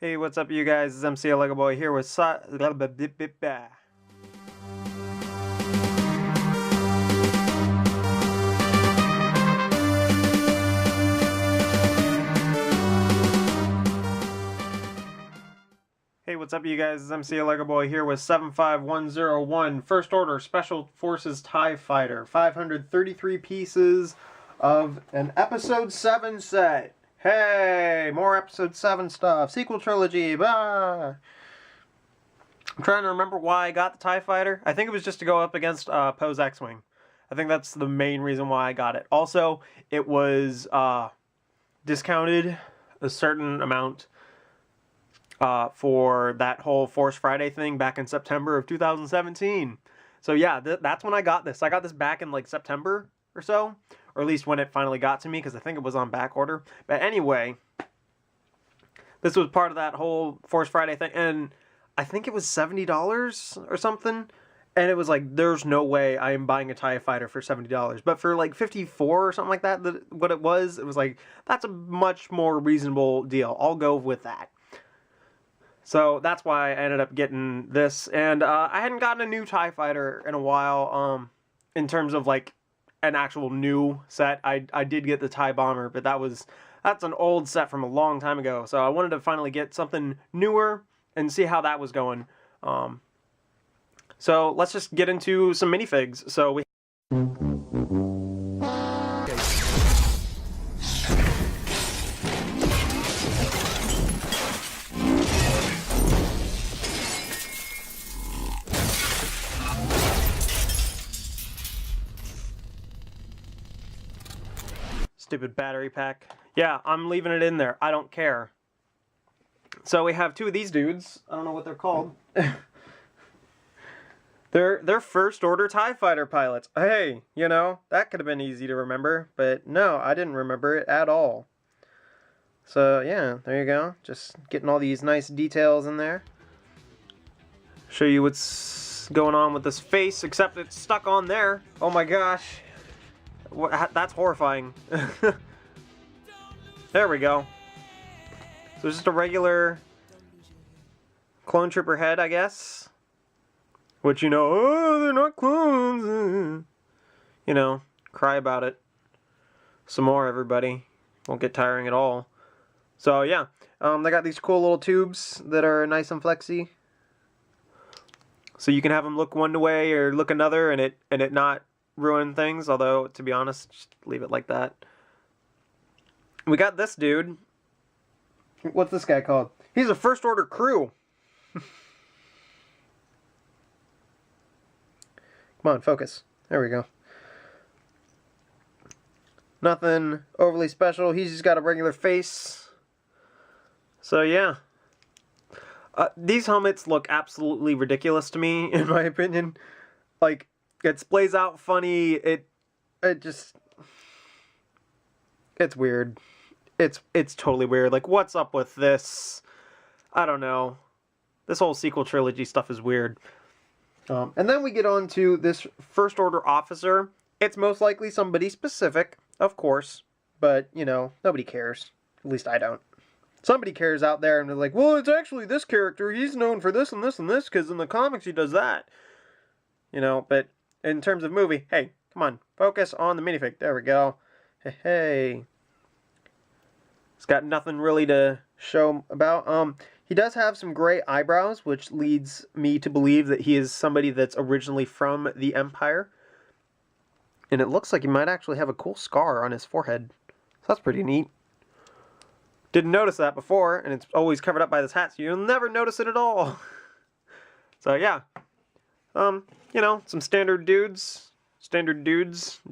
Hey, what's up, you guys? It's MCLegoboy here with Hey, what's up, you guys? It's MCLegoboy here with 75101 First Order Special Forces TIE Fighter. 533 pieces of an Episode 7 set. Hey, more Episode 7 stuff. Sequel trilogy. Bah! I'm trying to remember why I got the TIE Fighter. I think it was just to go up against Poe's X-Wing. I think that's the main reason why I got it. Also, it was discounted a certain amount for that whole Force Friday thing back in September of 2017. So yeah, that's when I got this. I got this back in like September or so. Or at least when it finally got to me, because I think it was on back order. But anyway, this was part of that whole Force Friday thing. And I think it was $70 or something. And it was like, there's no way I am buying a TIE Fighter for $70. But for like 54 or something like that, what it was like, that's a much more reasonable deal. I'll go with that. So that's why I ended up getting this. And I hadn't gotten a new TIE Fighter in a while, in terms of like an actual new set. I did get the TIE Bomber, but that's an old set from a long time ago. So I wanted to finally get something newer and see how that was going. So let's just get into some minifigs. So we Stupid battery pack. Yeah, I'm leaving it in there. I don't care. So we have two of these dudes. I don't know what they're called. They're First Order TIE Fighter pilots. Hey, you know, that could have been easy to remember, but no, I didn't remember it at all. So yeah, there you go. Just getting all these nice details in there. Show you what's going on with this face, except it's stuck on there. Oh my gosh. That's horrifying. There we go. So it's just a regular clone trooper head, I guess. Which, you know, oh, they're not clones. You know, cry about it. Some more, everybody. Won't get tiring at all. So yeah, they got these cool little tubes that are nice and flexy. So you can have them look one way or look another, and it not ruin things, although to be honest, just leave it like that. We got this dude. What's this guy called? He's a First Order crew. Come on, focus. There we go. Nothing overly special. He's just got a regular face. So yeah. These helmets look absolutely ridiculous to me, in my opinion. Like, it splays out funny. It just, it's weird. It's totally weird. Like, what's up with this? I don't know. This whole sequel trilogy stuff is weird. And then we get on to this First Order officer. It's most likely somebody specific, of course, but you know, nobody cares. At least I don't. Somebody cares out there, and they're like, well, it's actually this character. He's known for this and this and this because in the comics he does that. You know, but in terms of movie, hey, come on, focus on the minifig. There we go. Hey. It's got nothing really to show about. He does have some gray eyebrows, which leads me to believe that he is somebody that's originally from the Empire. And it looks like he might actually have a cool scar on his forehead. So that's pretty neat. Didn't notice that before, and it's always covered up by this hat, so you'll never notice it at all. So yeah. You know, some standard dudes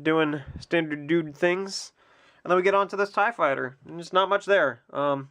doing standard dude things. And then we get on to this TIE Fighter. And there's not much there. Oh,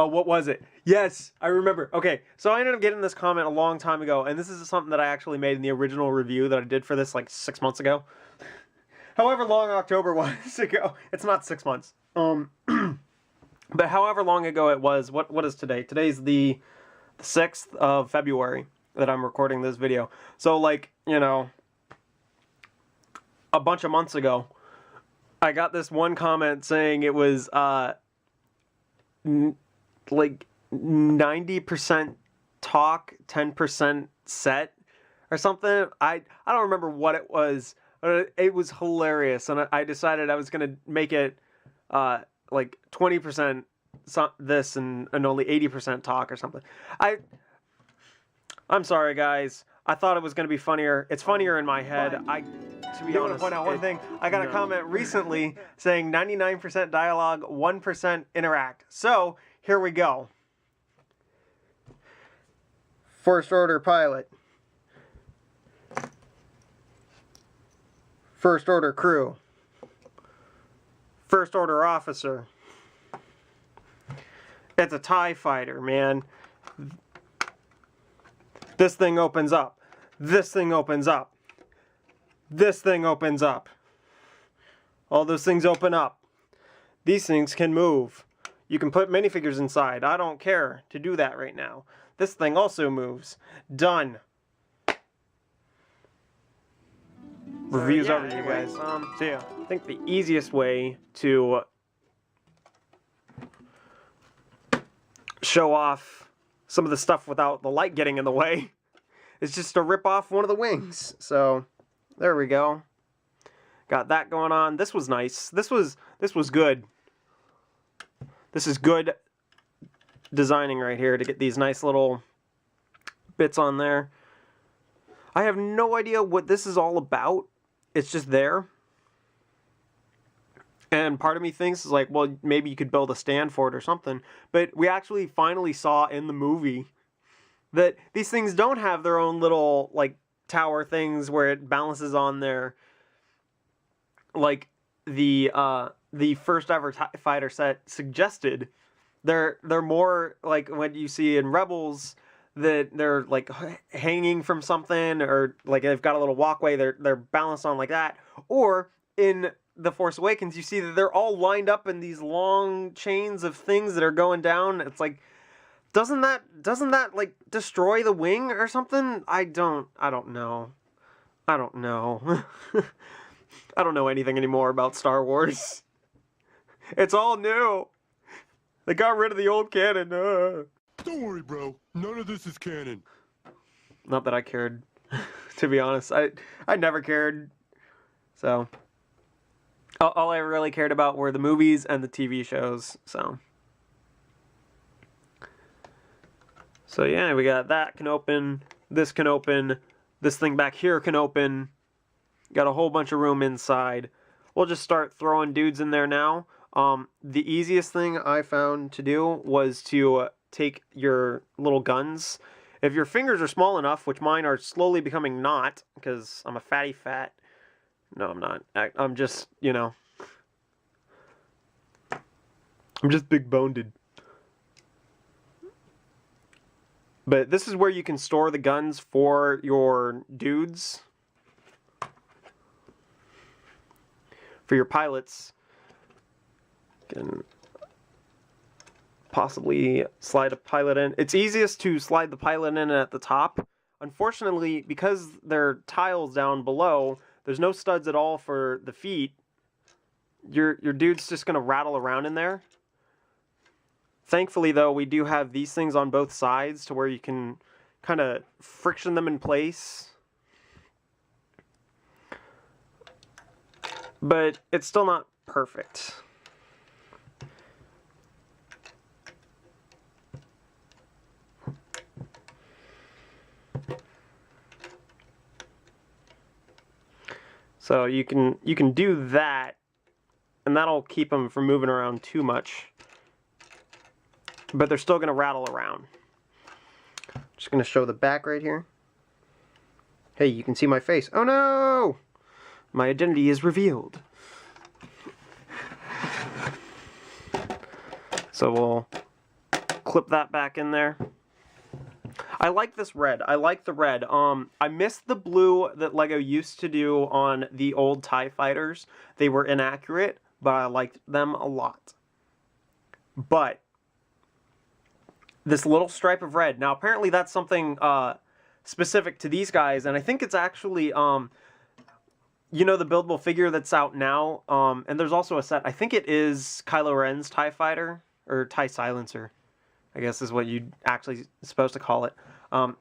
what was it? Yes, I remember. Okay, so I ended up getting this comment a long time ago, and this is something that I actually made in the original review that I did for this like 6 months ago. However long October was ago. It's not 6 months. But however long ago it was, what is today? Today's the 6th of February that I'm recording this video. So like, you know, a bunch of months ago, I got this one comment saying it was like 90% talk, 10% set or something. I don't remember what it was. It was hilarious, and I decided I was gonna make it like 20% this and only 80% talk or something. I'm sorry, guys. I thought it was gonna be funnier. It's funnier in my head. To be honest, point out one thing. I got a comment recently saying 99% dialogue, 1% interact. So here we go. First order pilot. First order crew. First order officer. It's a TIE fighter, man. This thing opens up. This thing opens up. This thing opens up. All those things open up. These things can move. You can put minifigures inside. I don't care to do that right now. This thing also moves. Done. Reviews over, you guys. So yeah, I think the easiest way to show off some of the stuff without the light getting in the way is just to rip off one of the wings. So there we go. Got that going on. This was nice. This was good. This is good designing right here to get these nice little bits on there. I have no idea what this is all about. It's just there. And part of me thinks is like, well, maybe you could build a stand for it or something. But we actually finally saw in the movie that these things don't have their own little like tower things where it balances on their, like the first ever TIE Fighter set suggested. They're more like what you see in Rebels, that they're like hanging from something, or like they've got a little walkway they're balanced on like that. Or in The Force Awakens, you see that they're all lined up in these long chains of things that are going down. It's like, doesn't that like destroy the wing or something? I don't know. I don't know. I don't know anything anymore about Star Wars. It's all new. They got rid of the old canon. Don't worry, bro. None of this is canon. Not that I cared, to be honest. I never cared. So all I really cared about were the movies and the TV shows. So yeah, we got that can open. This can open. This thing back here can open. Got a whole bunch of room inside. We'll just start throwing dudes in there now. The easiest thing I found to do was to take your little guns. If your fingers are small enough, which mine are slowly becoming not, because I'm a fatty fat. No, I'm not. I'm just, you know. I'm just big boned. But this is where you can store the guns for your dudes. For your pilots. You can possibly slide a pilot in. It's easiest to slide the pilot in at the top. Unfortunately, because there are tiles down below, there's no studs at all for the feet. Your dude's just going to rattle around in there. Thankfully, though, we do have these things on both sides to where you can kind of friction them in place. But it's still not perfect. So you can do that, and that'll keep them from moving around too much. But they're still going to rattle around. Just going to show the back right here. Hey, you can see my face. Oh no! My identity is revealed. So we'll clip that back in there. I like this red. I like the red. I missed the blue that LEGO used to do on the old TIE Fighters. They were inaccurate, but I liked them a lot. But this little stripe of red. Now, apparently that's something specific to these guys, and I think it's actually, you know, the buildable figure that's out now, and there's also a set. I think it is Kylo Ren's TIE Fighter, or TIE Silencer. I guess is what you'd actually supposed to call it.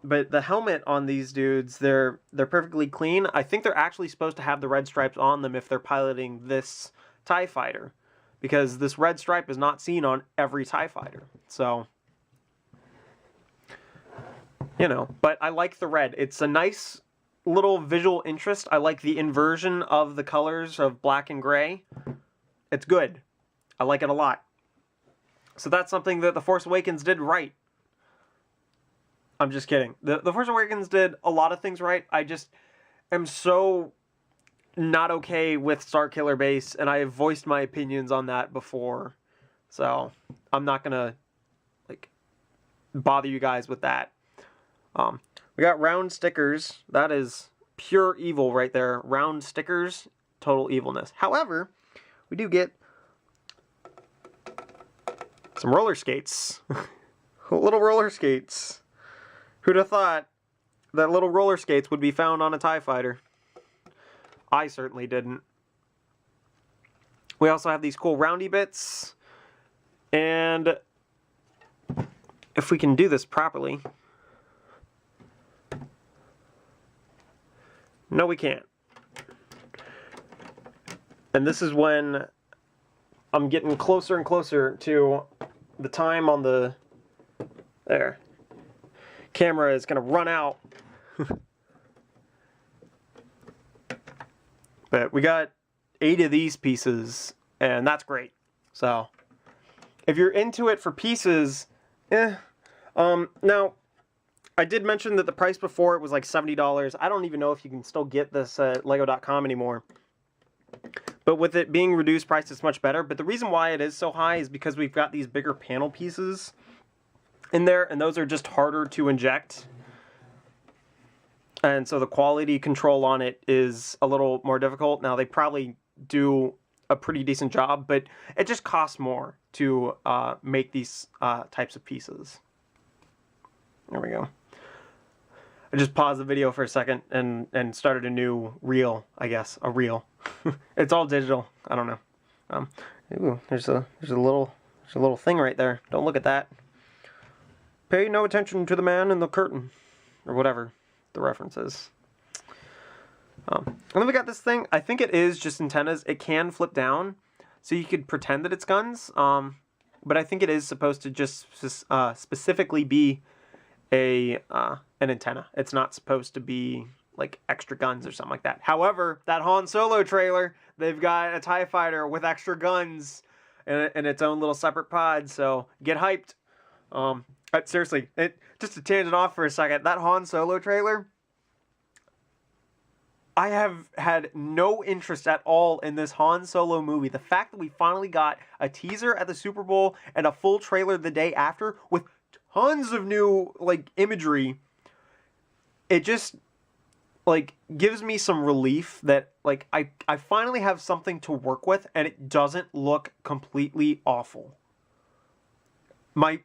But the helmet on these dudes, they're perfectly clean. I think they're actually supposed to have the red stripes on them if they're piloting this TIE fighter, because this red stripe is not seen on every TIE fighter. So, you know, but I like the red. It's a nice little visual interest. I like the inversion of the colors of black and gray. It's good. I like it a lot. So that's something that The Force Awakens did right. I'm just kidding. The Force Awakens did a lot of things right. I just am so not okay with Starkiller Base, and I have voiced my opinions on that before. So I'm not gonna like bother you guys with that. We got round stickers. That is pure evil right there. Round stickers, total evilness. However, we do get some roller skates. Little roller skates. Who'd have thought that little roller skates would be found on a TIE fighter? I certainly didn't. We also have these cool roundy bits. And if we can do this properly. No, we can't. And this is when I'm getting closer and closer to the time on the... There. Camera is going to run out. But we got 8 of these pieces, and that's great. So, if you're into it for pieces, now, I did mention that the price before it was like $70. I don't even know if you can still get this at Lego.com anymore. But with it being reduced price, it's much better. But the reason why it is so high is because we've got these bigger panel pieces in there, and those are just harder to inject. And so the quality control on it is a little more difficult. Now, they probably do a pretty decent job, but it just costs more to make these types of pieces. There we go. I just paused the video for a second and started a new reel, I guess. A reel. It's all digital. I don't know. Ooh, there's a little thing right there. Don't look at that. Pay no attention to the man in the curtain, or whatever the reference is. And then we got this thing. I think it is just antennas. It can flip down, so you could pretend that it's guns. But I think it is supposed to just specifically be an antenna. It's not supposed to be like extra guns or something like that. However, that Han Solo trailer, they've got a TIE fighter with extra guns in its own little separate pod. So get hyped. Seriously, just to tangent off for a second, that Han Solo trailer, I have had no interest at all in this Han Solo movie. The fact that we finally got a teaser at the Super Bowl and a full trailer the day after with tons of new like imagery, it just like gives me some relief that like I finally have something to work with and it doesn't look completely awful. My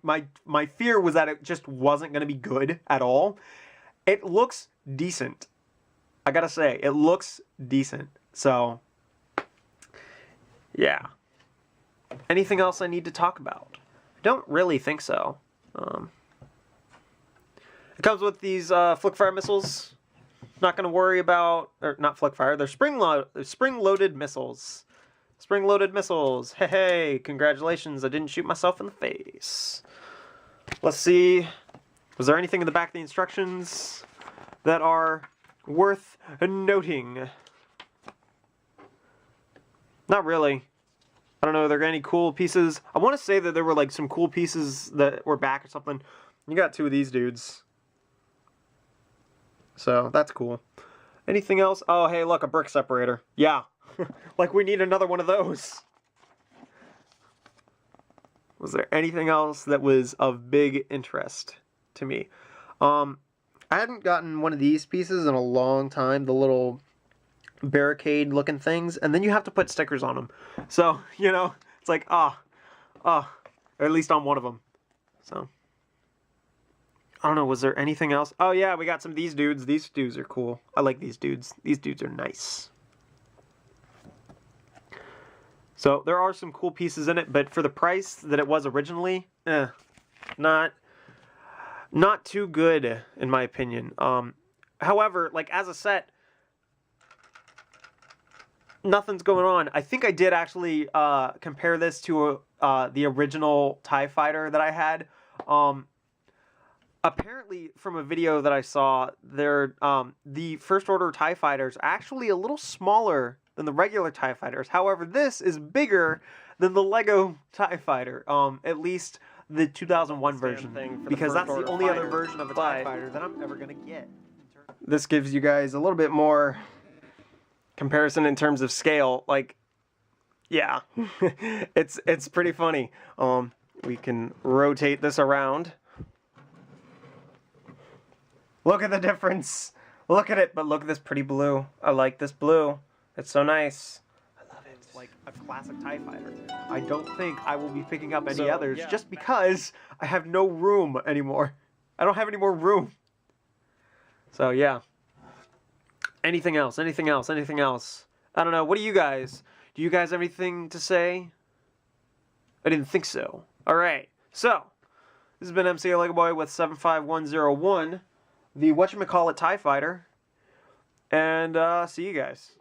fear was that it just wasn't going to be good at all. It looks decent. I gotta say, it looks decent. So, yeah. Anything else I need to talk about? I don't really think so. It comes with these flick-fire missiles. Not going to worry about... Or not flick-fire, they're spring-loaded missiles. Spring-loaded missiles. Hey, hey, congratulations, I didn't shoot myself in the face. Let's see. Was there anything in the back of the instructions that are worth noting? Not really. I don't know, are there any cool pieces? I want to say that there were like some cool pieces that were back or something. You got 2 of these dudes. So, that's cool. Anything else? Oh, hey, look, a brick separator. Yeah. Like, we need another one of those. Was there anything else that was of big interest to me? I hadn't gotten one of these pieces in a long time. The little barricade looking things. And then you have to put stickers on them. So, you know, it's like, or at least on one of them. So, I don't know, was there anything else? Oh yeah, we got some of these dudes. These dudes are cool. I like these dudes. These dudes are nice. So, there are some cool pieces in it, but for the price that it was originally, like not too good in my opinion. However, like as a set, nothing's going on. I think I did actually compare this to the original TIE Fighter that I had. Apparently, from a video that I saw, the First Order TIE Fighters are actually a little smaller than the regular TIE Fighters. However, this is bigger than the Lego TIE Fighter, at least the 2001 version, because that's the only other version of a TIE Fighter that I'm ever going to get. This gives you guys a little bit more comparison in terms of scale. Like, yeah, it's pretty funny. We can rotate this around. Look at the difference. Look at it, but look at this pretty blue. I like this blue. It's so nice. I love it. It's like a classic TIE Fighter. I don't think I will be picking up any others just because I have no room anymore. I don't have any more room. So yeah. Anything else? Anything else? Anything else? I don't know. What do you guys? Do you guys have anything to say? I didn't think so. Alright. So, this has been MCLegoboy with 75101. The whatchamacallit TIE Fighter, and see you guys.